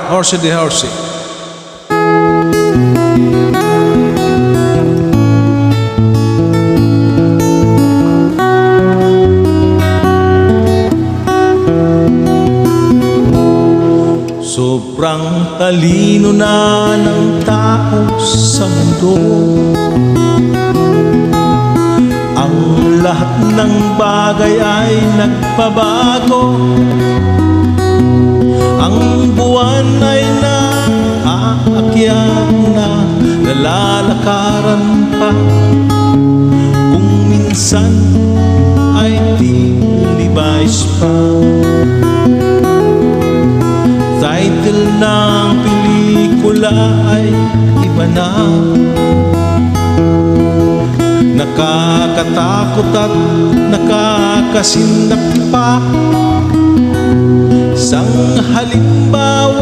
Horsey de Horsey. Sobrang talino na ng tao sa mundo. Ang lahat ng bagay ay nagbabago. Ang buwan ay naaakyat na, nalalakaran pa. Kung minsan ay dilibais pa. Title ng pelikula ay iba na. Nakakatakot at nakakasindak pa. Isang halimbawa